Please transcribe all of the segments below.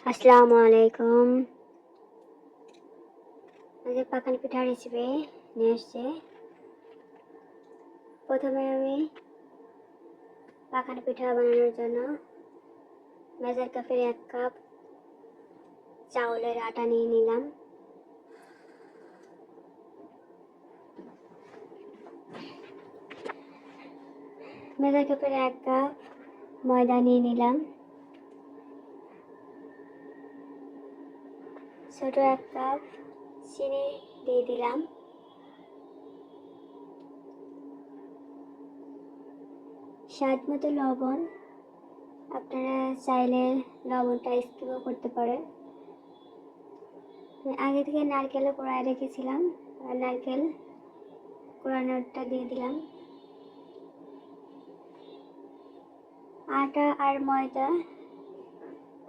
আসসালামু আলাইকুম। আজকে পাকান পিঠা রেসিপি নিয়ে এসেছি। প্রথমে আমি পাকান পিঠা বানানোর জন্য মেজার কাপের 1 কাপ চাউলের আটা নিয়ে নিলাম। মেজার কাপের 1 কাপ ময়দা নিয়ে নিলাম। ছোট 1 কাপ চিনি দিয়ে দিলাম। স্বাদ মতো লবণ, আপনারা চাইলে লবণটা স্কিপও করতে পারেন। আগে থেকে নারকেল কোড়ায় রেখেছিলাম, নারকেল কোড়ানোটা দিয়ে দিলাম। আটা আর ময়দা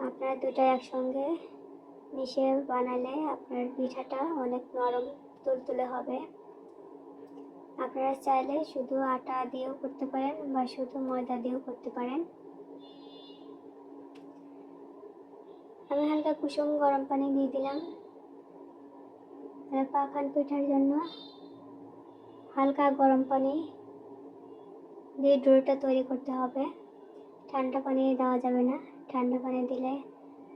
আপনারা দুটো একসঙ্গে মিশিয়ে বানালে আপনার পিঠাটা অনেক নরম তুলতুলে হবে। আপনারা চাইলে শুধু আটা দিয়েও করতে পারেন বা শুধু ময়দা দিয়েও করতে পারেন। আমি হালকা কুসুম গরম পানি দিয়ে দিলাম। পাকান পিঠার জন্য হালকা গরম পানি দিয়ে ডোটা তৈরি করতে হবে। ঠান্ডা পানি দেওয়া যাবে না, ঠান্ডা পানি দিলে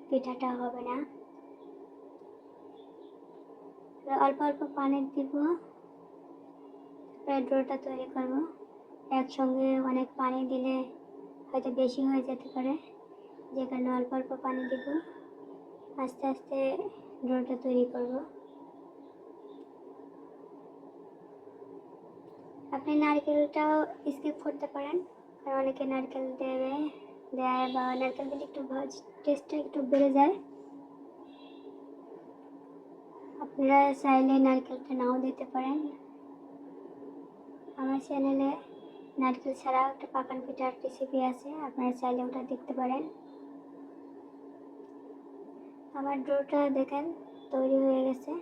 পিঠাটা হবে না। অল্প অল্প পানি দিব, ডোটা তৈরি করব। একসঙ্গে অনেক পানি দিলে হয়তো বেশি হয়ে যেতে পারে, যে কারণে অল্প অল্প পানি দিব। আস্তে আস্তে ডোটা তৈরি করব। আপনি নারকেলটাও স্কিপ করতে পারেন, কারণ অনেকে নারকেল দেয় বা নারকেল দিলে একটু টেস্টটা একটু বেড়ে যায়। আপনারা চাইলে নারকেলটা নাও দিতে পারেন। আমার চ্যানেলে নারকেল ছাড়া একটা পাকান পিঠার রেসিপি আছে, আপনারা চাইলে ওটা দেখতে পারেন। আমার ডোটা দেখেন তৈরি হয়ে গেছে।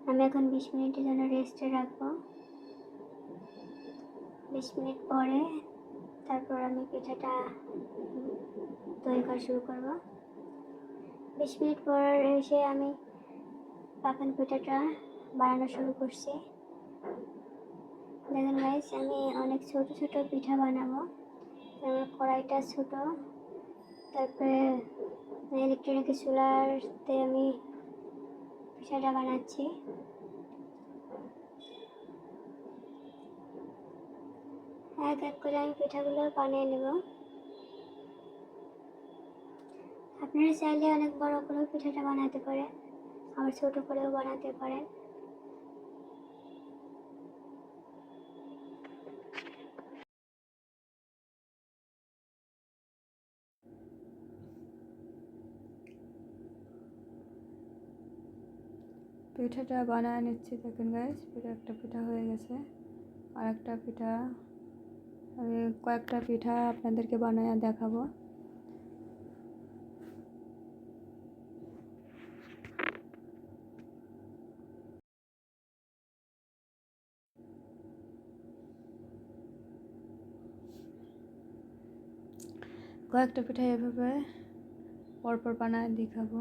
আমি এখন 20 মিনিটের জন্য রেস্টে রাখবো। 20 মিনিট পরে তারপর আমি পিঠাটা তৈরি করা শুরু করব। 20 মিনিট পর এসে আমি পাকান পিঠাটা বানানো শুরু করছি। দেখেন গাইস, আমি অনেক ছোট ছোট পিঠা বানাবো। আমার কড়াইটা ছোট, তারপরে ইলেকট্রিক চুলাতে আমি পিঠাটা বানাচ্ছি। এক এক করে আমি পিঠাগুলো বানিয়ে নেব। আপনারা চাইলে অনেক বড় করেও পিঠাটা বানাতে পারেন, আবার ছোট করেও বানাতে পারেন। পিঠাটা বানায় নিচ্ছি। দেখুন গাইস, একটা পিঠা হয়ে গেছে। আর একটা পিঠা, আমি কয়েকটা পিঠা আপনাদেরকে বানায় দেখাবো। কয়েকটা পিঠা এভাবে পরপর বানায় দেখাবো।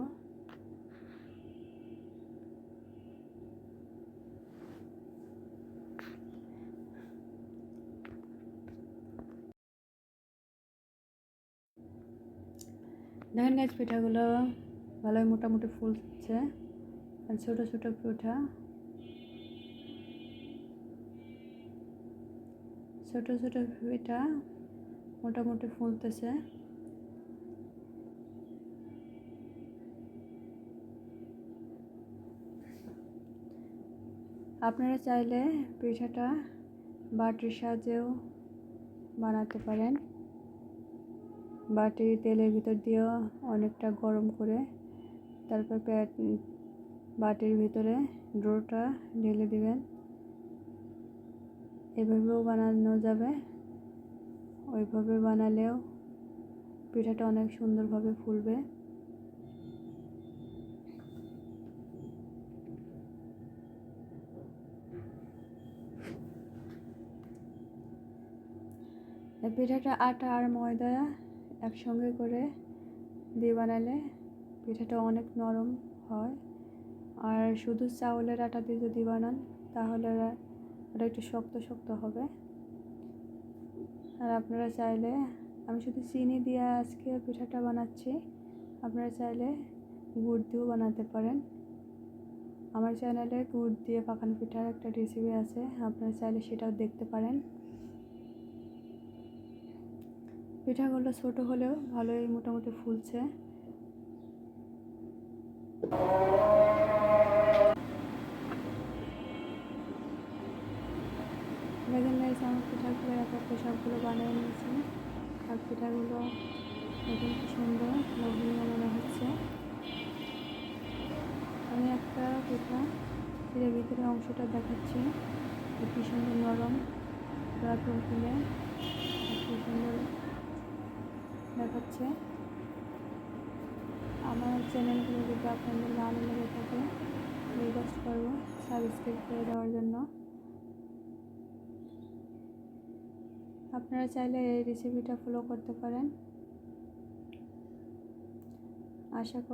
দেখেন গাইস, পিঠাগুলো ভালোই মোটামুটি ফুলছে। আর ছোট ছোট পিঠা, ছোট ছোট পিঠা মোটামুটি ফুলতেছে। আপনারা চাইলে পিঠাটা বাটির সাহায্যেও বানাতে পারেন। বাটি তেলের ভিতর দিয়েও অনেকটা গরম করে তারপর বাটির ভিতরে ডোটা ঢেলে দিবেন। এভাবেও বানানো যাবে, ওইভাবে বানালেও পিঠাটা অনেক সুন্দরভাবে ফুলবে। এই পিঠাটা আটা আর ময়দা একসঙ্গে করে দিয়ে বানালে পিঠাটা অনেক নরম হয়। আর শুধু চাউলের আটা দিয়ে যদি বানান তাহলে ওটা একটু শক্ত শক্ত হবে। আর আপনারা চাইলে, আমি শুধু চিনি দিয়ে আজকে পিঠাটা বানাচ্ছি, আপনারা চাইলে গুড় দিয়েও বানাতে পারেন। আমার চ্যানেলে গুড় দিয়ে পাকানো পিঠার একটা রেসিপি আছে, আপনারা চাইলে সেটাও দেখতে পারেন। পিঠাগুলো ছোট হলেও ভালোই মোটামুটি ফুলছে। দেখেন গাইস, আমার পিঠাগুলো এক একটা সবগুলো বানিয়ে নিয়েছি। আর পিঠাগুলো দেখুন কি সুন্দর লোভনীয় মনে হচ্ছে। আমি একটা পিঠা এর ভিতরে অংশটা দেখাচ্ছি, কি সুন্দর নরম পুরা তুলতুলে, কি সুন্দর দেখাচ্ছে। আমার চ্যানেলগুলো যদি আপনাদের ভালো লেগে থাকে রিকোয়েস্ট করবো সাবস্ক্রাইব করে দেওয়ার জন্য। আপনারা চাইলে এই রেসিপিটা ফলো করতে পারেন। আশা করি